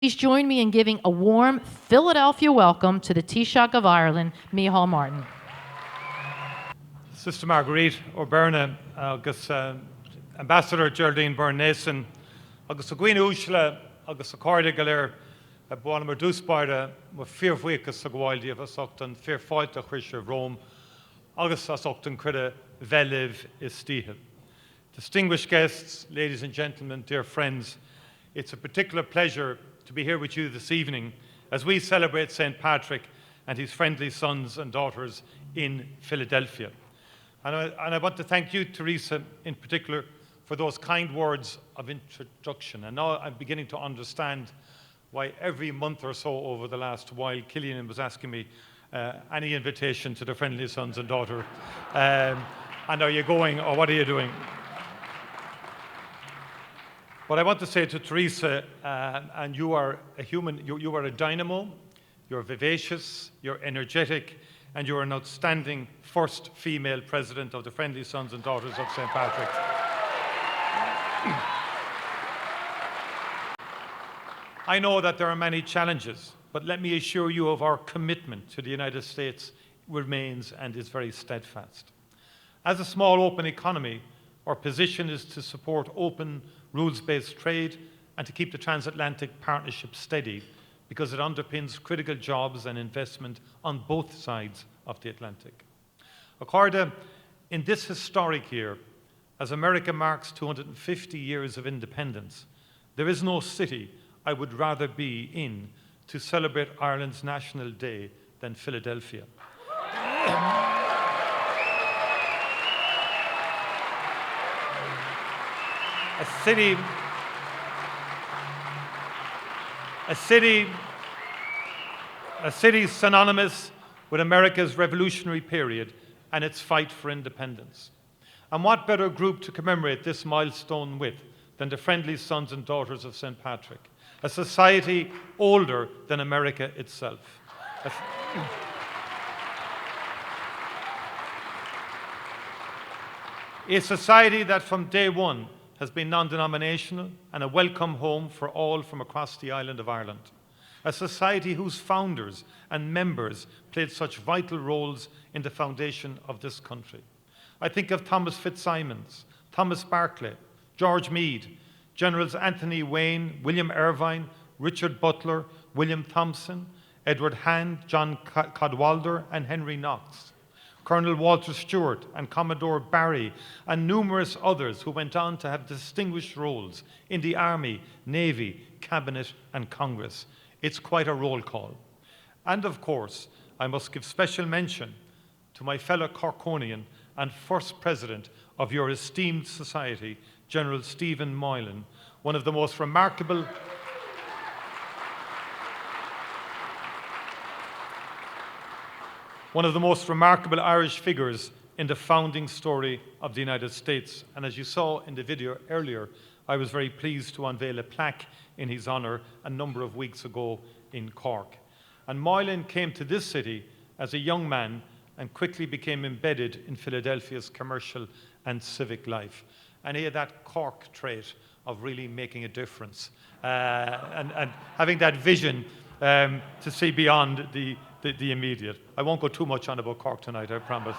Please join me in giving a warm Philadelphia welcome to the Taoiseach of Ireland, Micheál Martin. Sister Marguerite O'Byrne, agus Ambassador Geraldine Byrne-Nason, agus a Gwyn Ushla, agus a Corda Galer, a Buanamar Dúsbarda, mo fearfuicus a Gwaildi of Asocton, fearfoit a Chris of Rome, agus Asocton Crida Veliv Istihil. Distinguished guests, ladies and gentlemen, dear friends, it's a particular pleasure to be here with you this evening as we celebrate St. Patrick and his friendly sons and daughters in Philadelphia. And I want to thank you, Teresa, in particular, for those kind words of introduction. And now I'm beginning to understand why every month or so over the last while, Killian was asking me any invitation to the friendly sons and daughter. And are you going, or what are you doing? What I want to say to Teresa, and you are a human, you are a dynamo, you're vivacious, you're energetic, and you're an outstanding first female president of the Friendly Sons and Daughters of St. Patrick. I know that there are many challenges, but let me assure you of our commitment to the United States remains and is very steadfast. As a small open economy, our position is to support open, rules-based trade and to keep the transatlantic partnership steady because it underpins critical jobs and investment on both sides of the Atlantic. Accorda, in this historic year, as America marks 250 years of independence, there is no city I would rather be in to celebrate Ireland's National Day than Philadelphia. A city synonymous with America's revolutionary period and its fight for independence. And what better group to commemorate this milestone with than the Friendly Sons and Daughters of St. Patrick, a society older than America itself. A society that from day one has been non-denominational and a welcome home for all from across the island of Ireland. A society whose founders and members played such vital roles in the foundation of this country. I think of Thomas Fitzsimons, Thomas Barclay, George Meade, Generals Anthony Wayne, William Irvine, Richard Butler, William Thompson, Edward Hand, John Cadwalder, and Henry Knox. Colonel Walter Stewart and Commodore Barry, and numerous others who went on to have distinguished roles in the Army, Navy, Cabinet, and Congress. It's quite a roll call. And of course, I must give special mention to my fellow Corkonian and first president of your esteemed society, General Stephen Moylan, one of the most remarkable Irish figures in the founding story of the United States. And as you saw in the video earlier, I was very pleased to unveil a plaque in his honour a number of weeks ago in Cork. And Moylan came to this city as a young man and quickly became embedded in Philadelphia's commercial and civic life. And he had that Cork trait of really making a difference and having that vision to see beyond the immediate. I won't go too much on about Cork tonight, I promise.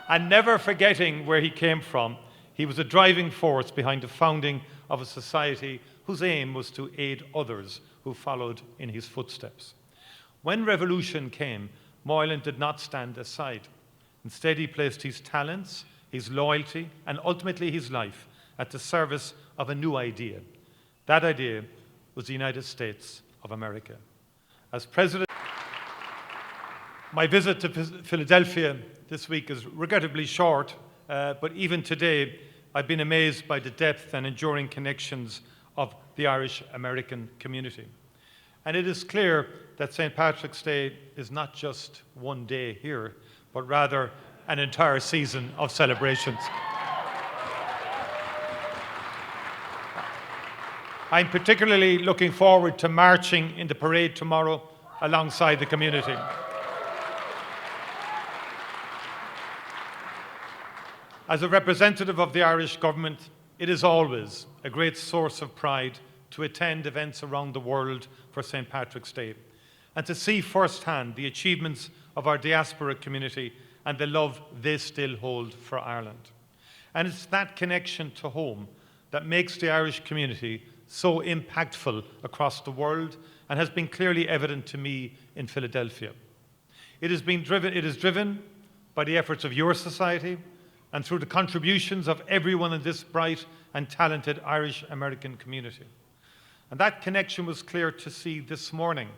And never forgetting where he came from, he was a driving force behind the founding of a society whose aim was to aid others who followed in his footsteps. When revolution came, Moylan did not stand aside. Instead, he placed his talents, his loyalty, and ultimately his life at the service of a new idea. That idea was the United States of America. As president, my visit to Philadelphia this week is regrettably short, but even today, I've been amazed by the depth and enduring connections of the Irish-American community. And it is clear that St. Patrick's Day is not just one day here, but rather an entire season of celebrations. I'm particularly looking forward to marching in the parade tomorrow alongside the community. As a representative of the Irish government, it is always a great source of pride to attend events around the world for St. Patrick's Day and to see firsthand the achievements of our diaspora community and the love they still hold for Ireland. And it's that connection to home that makes the Irish community so impactful across the world and has been clearly evident to me in Philadelphia. It is driven by the efforts of your society and through the contributions of everyone in this bright and talented Irish-American community. And that connection was clear to see this morning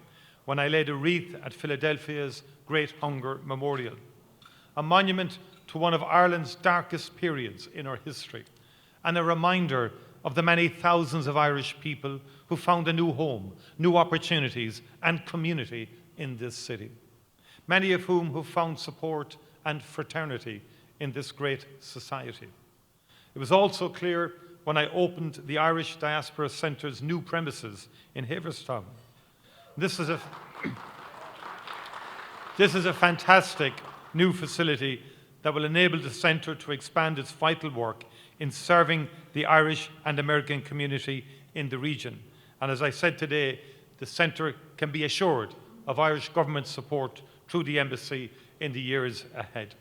when I laid a wreath at Philadelphia's Great Hunger Memorial, a monument to one of Ireland's darkest periods in our history, and a reminder of the many thousands of Irish people who found a new home, new opportunities, and community in this city, many of whom have found support and fraternity in this great society. It was also clear when I opened the Irish Diaspora Centre's new premises in Haverstown. This is a fantastic new facility that will enable the centre to expand its vital work in serving the Irish and American community in the region. And as I said today, the centre can be assured of Irish government support through the embassy in the years ahead.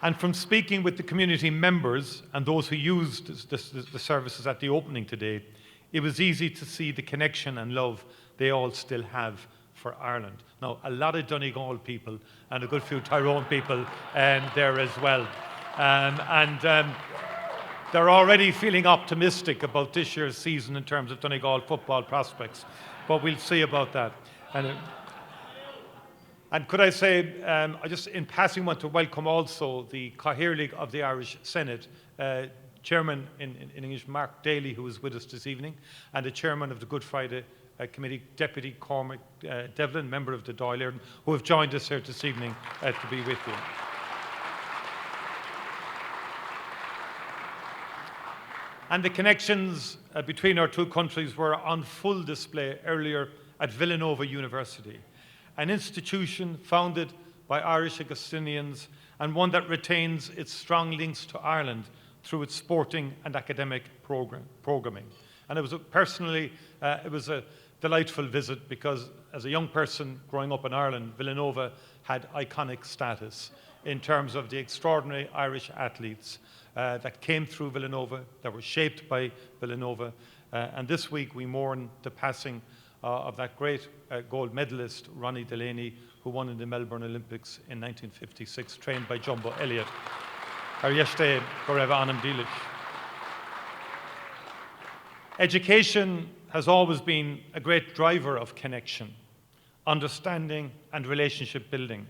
And from speaking with the community members and those who used the services at the opening today, it was easy to see the connection and love they all still have for Ireland. Now, a lot of Donegal people and a good few Tyrone people there as well. They're already feeling optimistic about this year's season in terms of Donegal football prospects, but we'll see about that. And could I say, I just in passing want to welcome also the Cathaoirligh of the Irish Senate, Chairman in English, Mark Daly, who is with us this evening, and the Chairman of the Good Friday Committee, Deputy Cormac Devlin, member of the Dáil, who have joined us here this evening to be with you. And the connections between our two countries were on full display earlier at Villanova University, an institution founded by Irish Augustinians and one that retains its strong links to Ireland through its sporting and academic programming. And it was a delightful visit because as a young person growing up in Ireland, Villanova had iconic status in terms of the extraordinary Irish athletes that came through Villanova, that were shaped by Villanova. And this week we mourn the passing of that great gold medalist, Ronnie Delaney, who won in the Melbourne Olympics in 1956, trained by Jumbo Elliott. Education has always been a great driver of connection, understanding, and relationship building.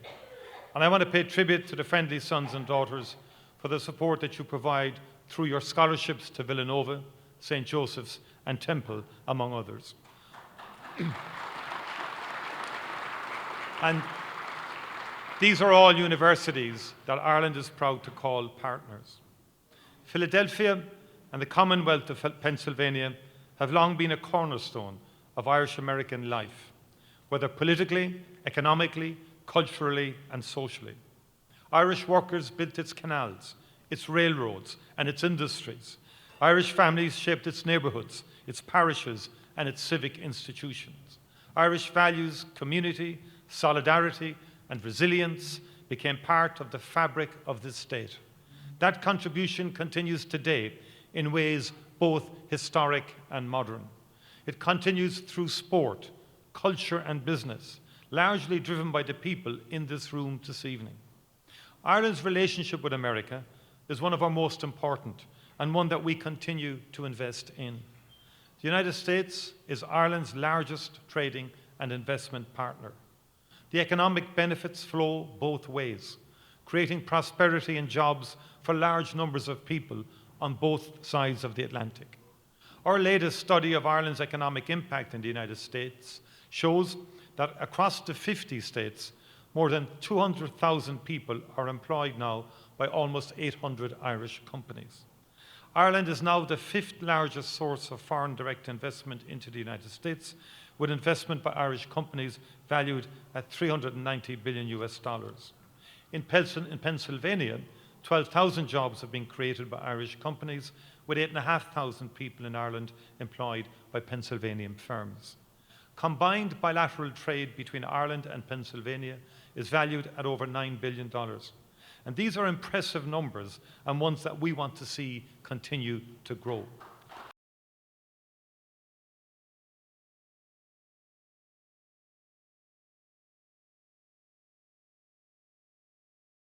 And I want to pay tribute to the friendly sons and daughters for the support that you provide through your scholarships to Villanova, St. Joseph's, and Temple, among others. And these are all universities that Ireland is proud to call partners. Philadelphia and the Commonwealth of Pennsylvania have long been a cornerstone of Irish-American life, whether politically, economically, culturally, and socially. Irish workers built its canals, its railroads, and its industries. Irish families shaped its neighbourhoods, its parishes, and its civic institutions. Irish values, community, solidarity, and resilience became part of the fabric of this state. That contribution continues today in ways both historic and modern. It continues through sport, culture, and business, largely driven by the people in this room this evening. Ireland's relationship with America is one of our most important and one that we continue to invest in. The United States is Ireland's largest trading and investment partner. The economic benefits flow both ways, creating prosperity and jobs for large numbers of people on both sides of the Atlantic. Our latest study of Ireland's economic impact in the United States shows that across the 50 states, more than 200,000 people are employed now by almost 800 Irish companies. Ireland is now the fifth largest source of foreign direct investment into the United States, with investment by Irish companies valued at $390 billion US. In Pennsylvania, 12,000 jobs have been created by Irish companies, with 8,500 people in Ireland employed by Pennsylvanian firms. Combined bilateral trade between Ireland and Pennsylvania is valued at over $9 billion. And these are impressive numbers and ones that we want to see continue to grow.